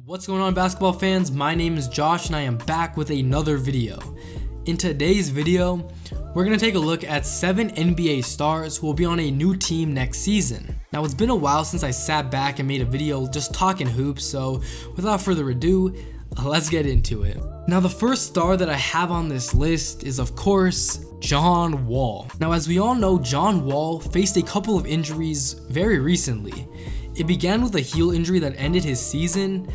What's going on, basketball fans? My name is Josh and I am back with another video. In today's video, we're going to take a look at 7 NBA stars who will be on a new team next season. Now, it's been a while since I sat back and made a video just talking hoops, so without further ado, let's get into it. Now, the first star that I have on this list is, of course, John Wall. Now, as we all know, John Wall faced a couple of injuries very recently. It began with a heel injury that ended his season,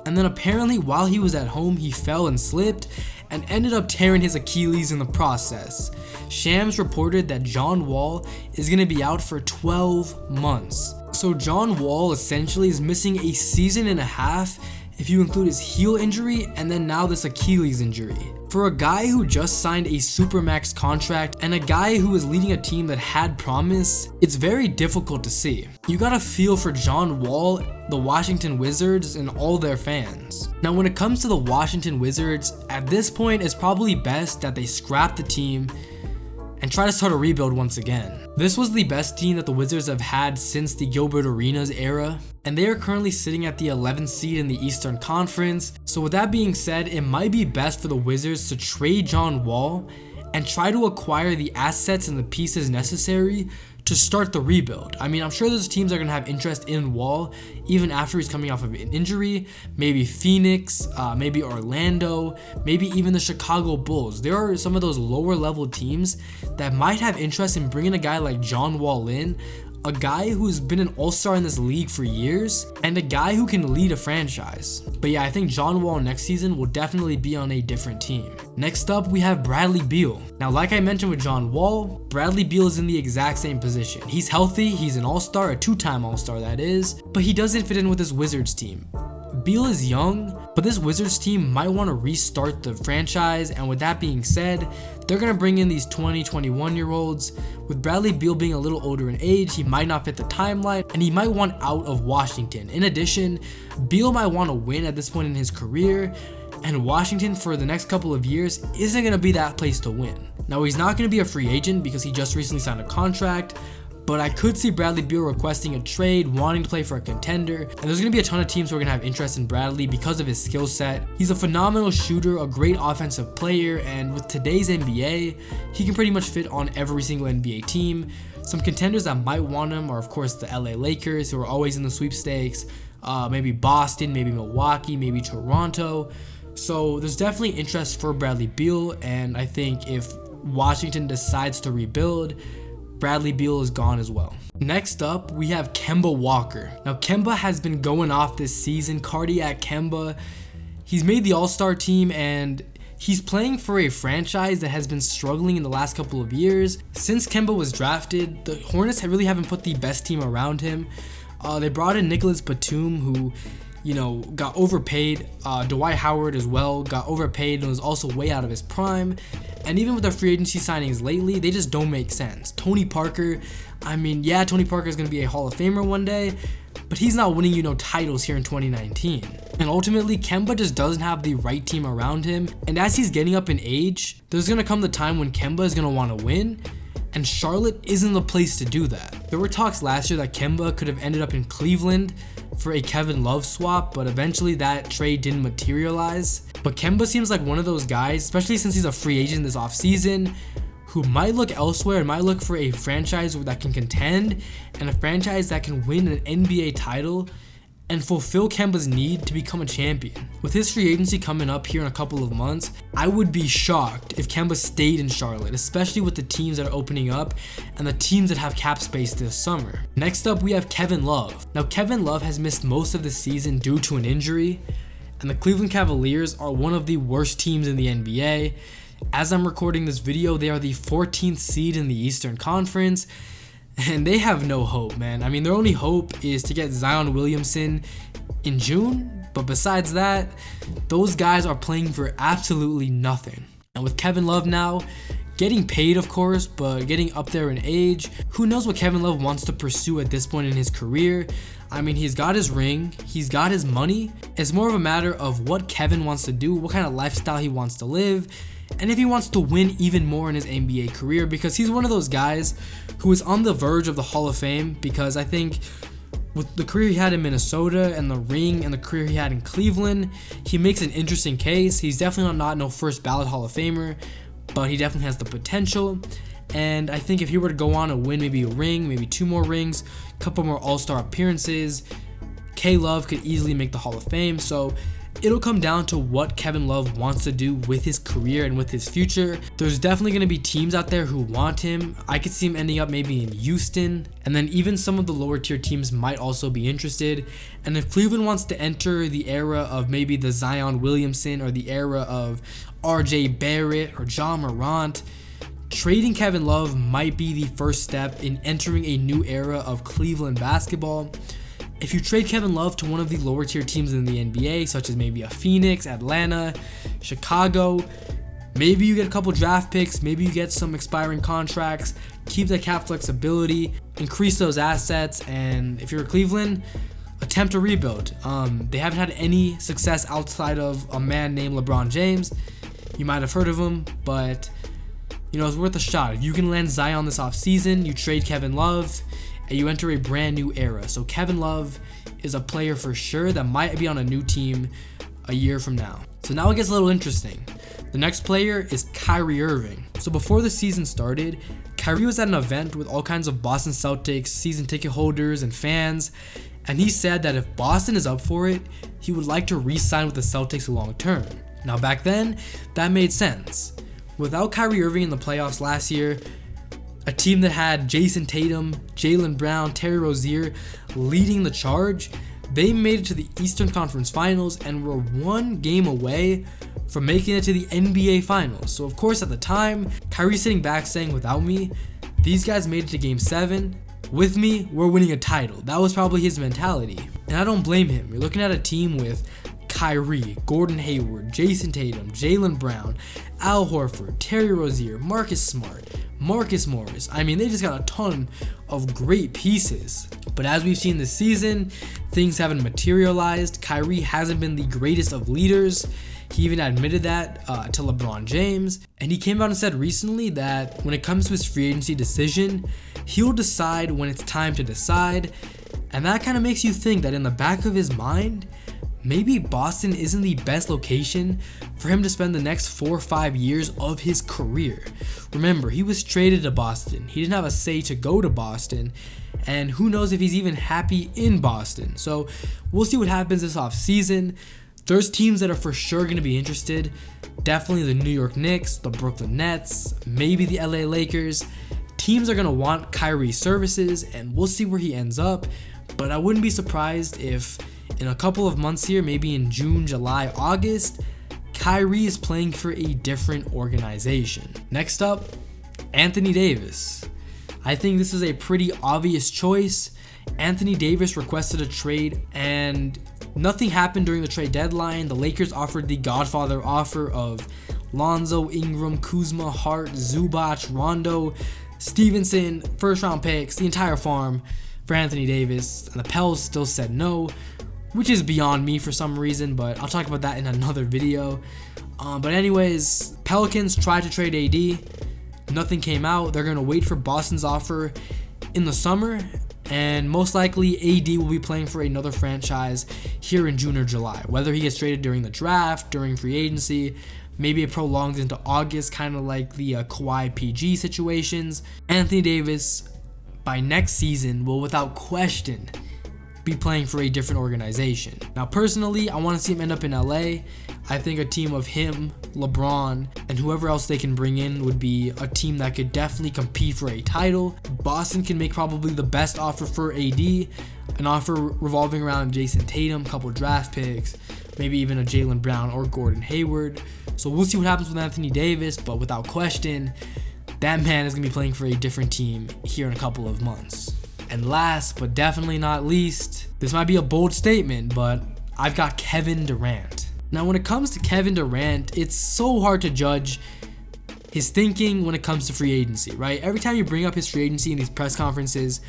and then apparently while he was at home, he fell and slipped and ended up tearing his Achilles in the process. Shams reported that John Wall is going to be out for 12 months. So John Wall essentially is missing a season and a half if you include his heel injury and then now this Achilles injury. For a guy who just signed a supermax contract and a guy who is leading a team that had promise, it's very difficult to see. You gotta feel for John Wall, the Washington Wizards, and all their fans. Now, when it comes to the Washington Wizards, at this point it's probably best that they scrap the team and try to start a rebuild once again. This was the best team that the Wizards have had since the Gilbert Arenas era, and they are currently sitting at the 11th seed in the Eastern Conference. So with that being said, it might be best for the Wizards to trade John Wall and try to acquire the assets and the pieces necessary to start the rebuild. I mean, I'm sure those teams are going to have interest in Wall even after he's coming off of an injury. Maybe Phoenix, maybe Orlando, maybe even the Chicago Bulls. There are some of those lower level teams that might have interest in bringing a guy like John Wall in, a guy who's been an all-star in this league for years, and a guy who can lead a franchise. But yeah, I think John Wall next season will definitely be on a different team. Next up, we have Bradley Beal. Now, like I mentioned with John Wall, Bradley Beal is in the exact same position. He's healthy, he's an all-star, a two-time all-star that is, but he doesn't fit in with this Wizards team. Beal is young, but this Wizards team might want to restart the franchise, and with that being said, they're going to bring in these 20, 21-year-olds. With Bradley Beal being a little older in age, he might not fit the timeline, and he might want out of Washington. In addition, Beal might want to win at this point in his career, and Washington for the next couple of years isn't going to be that place to win. Now, he's not going to be a free agent because he just recently signed a contract, but I could see Bradley Beal requesting a trade, wanting to play for a contender, and there's going to be a ton of teams who are going to have interest in Bradley because of his skill set. He's a phenomenal shooter, a great offensive player, and with today's NBA, he can pretty much fit on every single NBA team. Some contenders that might want him are, of course, the LA Lakers, who are always in the sweepstakes, maybe Boston, maybe Milwaukee, maybe Toronto. So there's definitely interest for Bradley Beal, and I think if Washington decides to rebuild, Bradley Beal is gone as well. Next up, we have Kemba Walker. Now, Kemba has been going off this season, cardiac Kemba. He's made the All-Star team and he's playing for a franchise that has been struggling in the last couple of years. Since Kemba was drafted, the Hornets really haven't put the best team around him. They brought in Nicholas Batum, who got overpaid. Dwight Howard as well got overpaid and was also way out of his prime. And even with the free agency signings lately, they just don't make sense. Tony Parker, I mean, yeah, Tony Parker is going to be a Hall of Famer one day, but he's not winning, titles here in 2019. And ultimately, Kemba just doesn't have the right team around him. And as he's getting up in age, there's going to come the time when Kemba is going to want to win, and Charlotte isn't the place to do that. There were talks last year that Kemba could have ended up in Cleveland for a Kevin Love swap, but eventually that trade didn't materialize. But Kemba seems like one of those guys, especially since he's a free agent this offseason, who might look elsewhere and might look for a franchise that can contend and a franchise that can win an NBA title and fulfill Kemba's need to become a champion. With his free agency coming up here in a couple of months, I would be shocked if Kemba stayed in Charlotte, especially with the teams that are opening up and the teams that have cap space this summer. Next up, we have Kevin Love. Now, Kevin Love has missed most of the season due to an injury, and the Cleveland Cavaliers are one of the worst teams in the NBA. As I'm recording this video, they are the 14th seed in the Eastern Conference, and they have no hope, man. I mean, their only hope is to get Zion Williamson in June, but besides that, those guys are playing for absolutely nothing. And with Kevin Love now getting paid, of course, but getting up there in age, who knows what Kevin Love wants to pursue at this point in his career. I mean, he's got his ring, he's got his money. It's more of a matter of what Kevin wants to do, what kind of lifestyle he wants to live, and if he wants to win even more in his NBA career, because he's one of those guys who is on the verge of the Hall of Fame, because I think With the career he had in Minnesota and the ring and the career he had in Cleveland, he makes an interesting case. He's definitely not no first ballot Hall of Famer, but he definitely has the potential. And I think if he were to go on and win maybe a ring, maybe 2 more rings, a couple more All-Star appearances, K-Love could easily make the Hall of Fame. So it'll come down to what Kevin Love wants to do with his career and with his future. There's definitely going to be teams out there who want him. I could see him ending up maybe in Houston, and then even some of the lower tier teams might also be interested. And if Cleveland wants to enter the era of maybe the Zion Williamson or the era of RJ Barrett or John Morant, trading Kevin Love might be the first step in entering a new era of Cleveland basketball. If you trade Kevin Love to one of the lower tier teams in the NBA, such as maybe a Phoenix, Atlanta, Chicago, maybe you get a couple draft picks, maybe you get some expiring contracts, keep the cap flexibility, increase those assets, and if you're Cleveland, attempt to rebuild. They haven't had any success outside of a man named LeBron James. You might have heard of him, but you know, it's worth a shot. If you can land Zion this offseason, you trade Kevin Love, and you enter a brand new era. So Kevin Love is a player for sure that might be on a new team a year from now. So now it gets a little interesting. The next player is Kyrie Irving. So before the season started, Kyrie was at an event with all kinds of Boston Celtics season ticket holders and fans, and he said that if Boston is up for it, he would like to re-sign with the Celtics long term. Now back then, that made sense. Without Kyrie Irving in the playoffs last year, a team that had Jason Tatum, Jaylen Brown, Terry Rozier leading the charge, they made it to the Eastern Conference Finals and were 1 game away from making it to the NBA Finals. So of course at the time, Kyrie sitting back saying, without me, these guys made it to Game 7. With me, we're winning a title. That was probably his mentality. And I don't blame him. You're looking at a team with Kyrie, Gordon Hayward, Jason Tatum, Jaylen Brown, Al Horford, Terry Rozier, Marcus Smart, Marcus Morris. I mean, they just got a ton of great pieces. But as we've seen this season, things haven't materialized. Kyrie hasn't been the greatest of leaders. He even admitted that to LeBron James. And he came out and said recently that when it comes to his free agency decision, he'll decide when it's time to decide. And that kind of makes you think that in the back of his mind, maybe Boston isn't the best location for him to spend the next 4 or 5 years of his career. Remember, he was traded to Boston. He didn't have a say to go to Boston, and who knows if he's even happy in Boston. So we'll see what happens this offseason. There's teams that are for sure going to be interested. Definitely the New York Knicks, the Brooklyn Nets, maybe the LA Lakers. Teams are going to want Kyrie's services, and we'll see where he ends up. But I wouldn't be surprised if in a couple of months here, maybe in June, July, August, Kyrie is playing for a different organization. Next up, Anthony Davis. I think this is a pretty obvious choice. Anthony Davis requested a trade and nothing happened during the trade deadline. The Lakers offered the Godfather offer of Lonzo, Ingram, Kuzma, Hart, Zubac, Rondo, Stevenson, first round picks, the entire farm for Anthony Davis. And the Pels still said no, which is beyond me for some reason, but I'll talk about that in another video. But anyways, Pelicans tried to trade AD. Nothing came out. They're going to wait for Boston's offer in the summer, and most likely AD will be playing for another franchise here in June or July. Whether he gets traded during the draft, during free agency, maybe it prolongs into August, kind of like the Kawhi PG situations. Anthony Davis, by next season, will without question be playing for a different organization. Now personally, I want to see him end up in LA. I think a team of him, LeBron, and whoever else they can bring in would be a team that could definitely compete for a title. Boston can make probably the best offer for AD, an offer revolving around Jason Tatum, couple draft picks, maybe even a Jaylen Brown or Gordon Hayward. So we'll see what happens with Anthony Davis, but without question, that man is going to be playing for a different team here in a couple of months. And last but definitely not least, this might be a bold statement, but I've got Kevin Durant. Now when it comes to Kevin Durant, it's so hard to judge his thinking when it comes to free agency, right? Every time you bring up his free agency in these press conferences,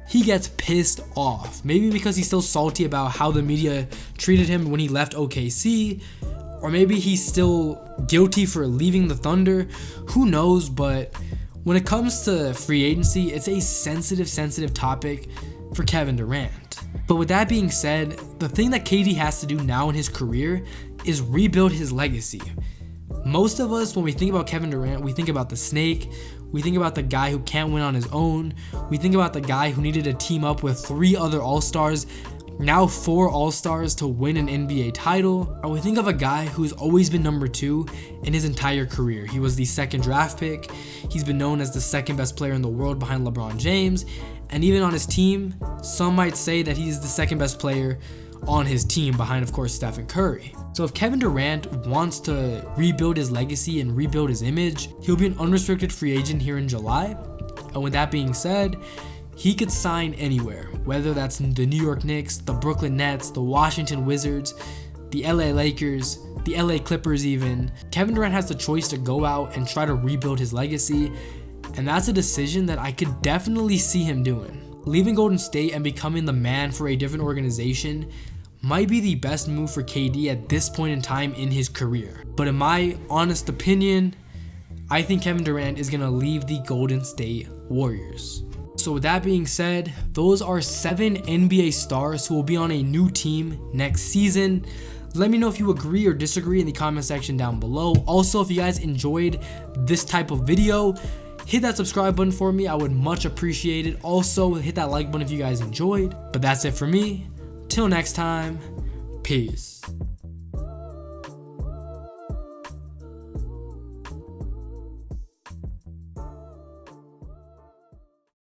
he gets pissed off. Maybe because he's still salty about how the media treated him when he left OKC, or maybe he's still guilty for leaving the Thunder. Who knows? But when it comes to free agency, it's a sensitive topic for Kevin Durant. But with that being said, the thing that KD has to do now in his career is rebuild his legacy. Most of us, when we think about Kevin Durant, we think about the snake, we think about the guy who can't win on his own, we think about the guy who needed to team up with 3 other All-Stars, now 4 All-Stars to win an NBA title, and we think of a guy who's always been number 2 in his entire career. He was the 2nd draft pick, he's been known as the 2nd best player in the world behind LeBron James, and even on his team, some might say that he's the 2nd best player on his team behind, of course, Stephen Curry. So if Kevin Durant wants to rebuild his legacy and rebuild his image, he'll be an unrestricted free agent here in July. And with that being said, he could sign anywhere, whether that's the New York Knicks, the Brooklyn Nets, the Washington Wizards, the LA Lakers, the LA Clippers even. Kevin Durant has the choice to go out and try to rebuild his legacy, and that's a decision that I could definitely see him doing. Leaving Golden State and becoming the man for a different organization might be the best move for KD at this point in time in his career. But in my honest opinion, I think Kevin Durant is going to leave the Golden State Warriors. So with that being said, those are 7 NBA stars who will be on a new team next season. Let me know if you agree or disagree in the comment section down below. Also, if you guys enjoyed this type of video, hit that subscribe button for me. I would much appreciate it. Also, hit that like button if you guys enjoyed. But that's it for me. Till next time, peace.